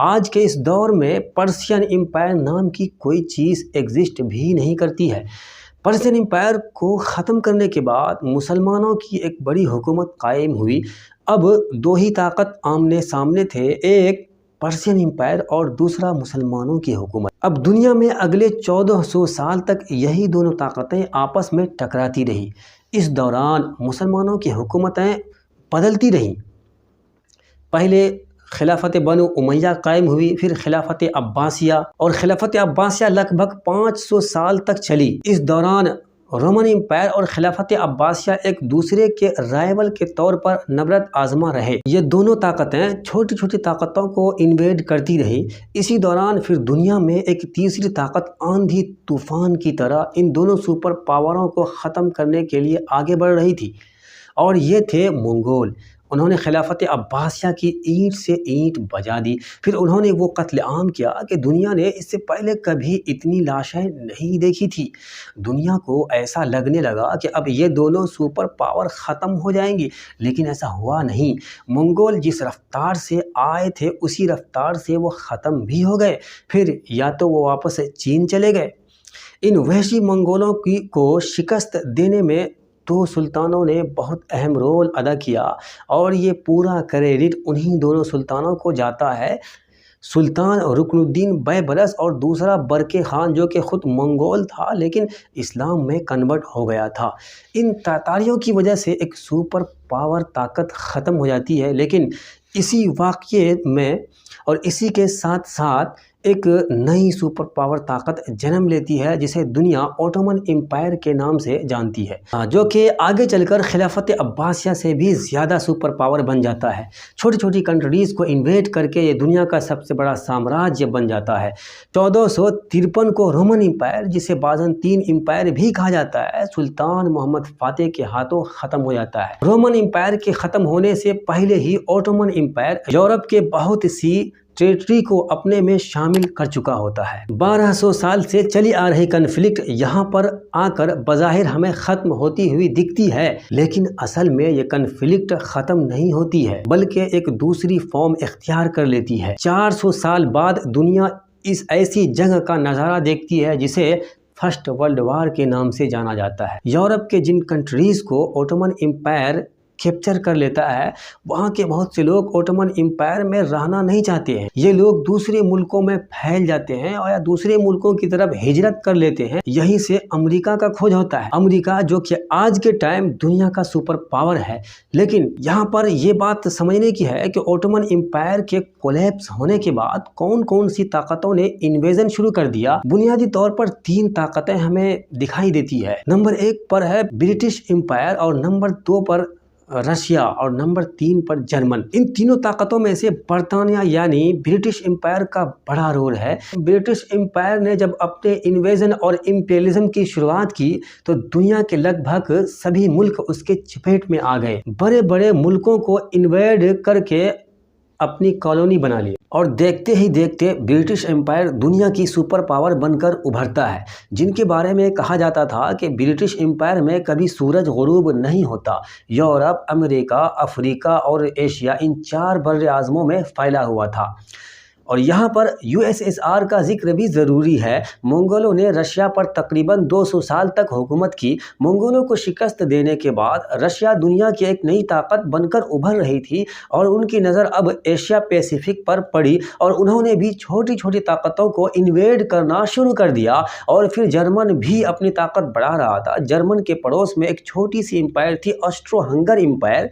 آج کے اس دور میں پرشین امپائر نام کی کوئی چیز ایگزسٹ بھی نہیں کرتی ہے۔ پرشین امپائر کو ختم کرنے کے بعد مسلمانوں کی ایک بڑی حکومت قائم ہوئی۔ اب دو ہی طاقت آمنے سامنے تھے، ایک پرشین امپائر اور دوسرا مسلمانوں کی حکومت۔ اب دنیا میں اگلے 1400 سال تک یہی دونوں طاقتیں آپس میں ٹکراتی رہی۔ اس دوران مسلمانوں کی حکومتیں بدلتی رہیں۔ پہلے خلافت بنو امیہ قائم ہوئی، پھر خلافت عباسیہ، اور خلافت عباسیہ لگ بھگ 500 سال تک چلی۔ اس دوران رومن امپائر اور خلافت عباسیہ ایک دوسرے کے رائول کے طور پر نبرد آزما رہے۔ یہ دونوں طاقتیں چھوٹی چھوٹی طاقتوں کو انویڈ کرتی رہیں۔ اسی دوران پھر دنیا میں ایک تیسری طاقت آندھی طوفان کی طرح ان دونوں سپر پاوروں کو ختم کرنے کے لیے آگے بڑھ رہی تھی، اور یہ تھے منگول۔ انہوں نے خلافت عباسیہ کی اینٹ سے اینٹ بجا دی۔ پھر انہوں نے وہ قتل عام کیا کہ دنیا نے اس سے پہلے کبھی اتنی لاشیں نہیں دیکھی تھی۔ دنیا کو ایسا لگنے لگا کہ اب یہ دونوں سپر پاور ختم ہو جائیں گی، لیکن ایسا ہوا نہیں۔ منگول جس رفتار سے آئے تھے اسی رفتار سے وہ ختم بھی ہو گئے۔ پھر یا تو وہ واپس چین چلے گئے۔ ان وحشی منگولوں کو شکست دینے میں دو سلطانوں نے بہت اہم رول ادا کیا، اور یہ پورا کریڈٹ انہی دونوں سلطانوں کو جاتا ہے۔ سلطان رکن الدین بیبرس اور دوسرا برقے خان، جو کہ خود منگول تھا لیکن اسلام میں کنورٹ ہو گیا تھا۔ ان تاتاریوں کی وجہ سے ایک سپر پاور طاقت ختم ہو جاتی ہے، لیکن اسی واقعے میں اور اسی کے ساتھ ساتھ ایک نئی سپر پاور طاقت جنم لیتی ہے جسے دنیا اوٹومن امپائر کے نام سے جانتی ہے، جو کہ آگے چل کر خلافت عباسیہ سے بھی زیادہ سپر پاور بن جاتا ہے۔ چھوٹی چھوٹی کنٹریز کو انویٹ کر کے یہ دنیا کا سب سے بڑا سامراجیہ بن جاتا ہے۔ 1453 کو رومن امپائر، جسے بعضاً تین امپائر بھی کہا جاتا ہے، سلطان محمد فاتح کے ہاتھوں ختم ہو جاتا ہے۔ رومن امپائر کے ختم ہونے سے پہلے ہی اوٹومن امپائر یورپ کے بہت سی ٹریٹری کو اپنے میں شامل کر چکا ہوتا ہے۔ 1200 سال سے چلی آ رہی کنفلکٹ یہاں پر آ کر بظاہر ہمیں ختم ہوتی ہوئی دکھتی ہے، لیکن اصل میں یہ کنفلکٹ ختم نہیں ہوتی ہے بلکہ ایک دوسری فارم اختیار کر لیتی ہے۔ 400 سال بعد دنیا اس ایسی جنگ کا نظارہ دیکھتی ہے جسے فرسٹ ورلڈ وار کے نام سے جانا جاتا ہے۔ یورپ کے جن کنٹریز کو اوٹومن امپائر کیپچر کر لیتا ہے، وہاں کے بہت سے لوگ اوٹومن امپائر میں رہنا نہیں چاہتے ہیں۔ یہ لوگ دوسرے ملکوں میں پھیل جاتے ہیں اور یا دوسرے ملکوں کی طرف ہجرت کر لیتے ہیں۔ یہیں سے امریکہ کا کھوج ہوتا ہے۔ امریکہ جو کہ آج کے ٹائم دنیا کا سپر پاور ہے، لیکن یہاں پر یہ بات سمجھنے کی ہے کہ اوٹومن امپائر کے کولیپس ہونے کے بعد کون کون سی طاقتوں نے انویژن شروع کر دیا۔ بنیادی طور پر تین طاقتیں ہمیں دکھائی دیتی ہے۔ نمبر 1 پر ہے برٹش امپائر، اور نمبر 2 پر رشیا، اور نمبر 3 پر جرمن۔ ان تینوں طاقتوں میں سے برطانیہ یعنی برٹش امپائر کا بڑا رول ہے۔ برٹش امپائر نے جب اپنے انویژن اور امپیریلزم کی شروعات کی تو دنیا کے لگ بھگ سبھی ملک اس کے چپیٹ میں آ گئے۔ بڑے بڑے ملکوں کو انویڈ کر کے اپنی کالونی بنا لی، اور دیکھتے ہی دیکھتے برٹش امپائر دنیا کی سپر پاور بن کر ابھرتا ہے، جن کے بارے میں کہا جاتا تھا کہ برٹش امپائر میں کبھی سورج غروب نہیں ہوتا۔ یورپ، امریکہ، افریقہ اور ایشیا، ان 4 بر اعظموں میں پھیلا ہوا تھا۔ اور یہاں پر USSR کا ذکر بھی ضروری ہے۔ منگولوں نے رشیا پر تقریباً 200 سال تک حکومت کی۔ منگولوں کو شکست دینے کے بعد رشیا دنیا کی ایک نئی طاقت بن کر ابھر رہی تھی، اور ان کی نظر اب ایشیا پیسیفک پر پڑی، اور انہوں نے بھی چھوٹی چھوٹی طاقتوں کو انویڈ کرنا شروع کر دیا۔ اور پھر جرمن بھی اپنی طاقت بڑھا رہا تھا۔ جرمن کے پڑوس میں ایک چھوٹی سی امپائر تھی، آسٹرو ہنگر امپائر۔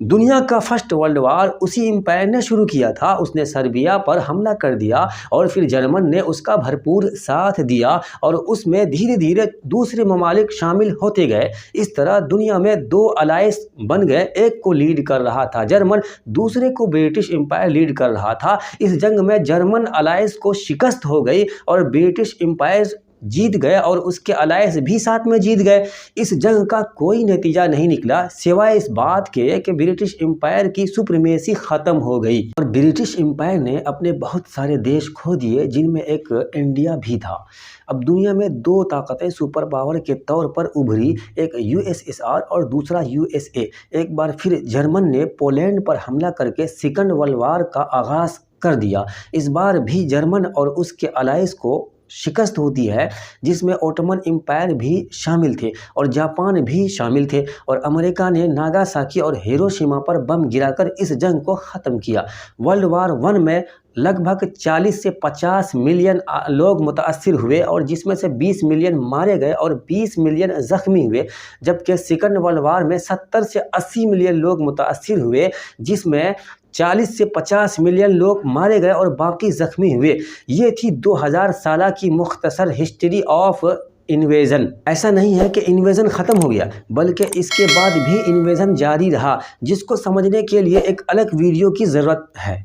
دنیا کا فرسٹ ورلڈ وار اسی امپائر نے شروع کیا تھا۔ اس نے سربیا پر حملہ کر دیا، اور پھر جرمن نے اس کا بھرپور ساتھ دیا، اور اس میں دھیرے دھیرے دوسرے ممالک شامل ہوتے گئے۔ اس طرح دنیا میں 2 الائنس بن گئے۔ ایک کو لیڈ کر رہا تھا جرمن، دوسرے کو برٹش امپائر لیڈ کر رہا تھا۔ اس جنگ میں جرمن الائنس کو شکست ہو گئی، اور برٹش امپائر جیت گئے، اور اس کے الائنس بھی ساتھ میں جیت گئے۔ اس جنگ کا کوئی نتیجہ نہیں نکلا سوائے اس بات کے کہ برٹش امپائر کی سپریمیسی ختم ہو گئی، اور برٹش امپائر نے اپنے بہت سارے دیش کھو دیے، جن میں ایک انڈیا بھی تھا۔ اب دنیا میں 2 طاقتیں سپر پاور کے طور پر ابھری، ایک USSR اور دوسرا USA۔ ایک بار پھر جرمن نے پولینڈ پر حملہ کر کے سیکنڈ ورلڈ وار کا آغاز کر دیا۔ اس بار بھی جرمن اور اس کے الائز کو شکست ہوتی ہے، جس میں اوٹومن امپائر بھی شامل تھے اور جاپان بھی شامل تھے، اور امریکہ نے ناگاساکی اور ہیروشیما پر بم گرا کر اس جنگ کو ختم کیا۔ ورلڈ وار ون میں لگ بھگ 40 سے 50 ملین لوگ متاثر ہوئے، اور جس میں سے 20 ملین مارے گئے اور 20 ملین زخمی ہوئے، جبکہ سیکنڈ ورلڈ وار میں 70 سے 80 ملین لوگ متاثر ہوئے، جس میں 40 سے 50 ملین لوگ مارے گئے اور باقی زخمی ہوئے۔ یہ تھی 2000 سالہ کی مختصر ہسٹری آف انویژن۔ ایسا نہیں ہے کہ انویژن ختم ہو گیا، بلکہ اس کے بعد بھی انویژن جاری رہا، جس کو سمجھنے کے لیے ایک الگ ویڈیو کی ضرورت ہے۔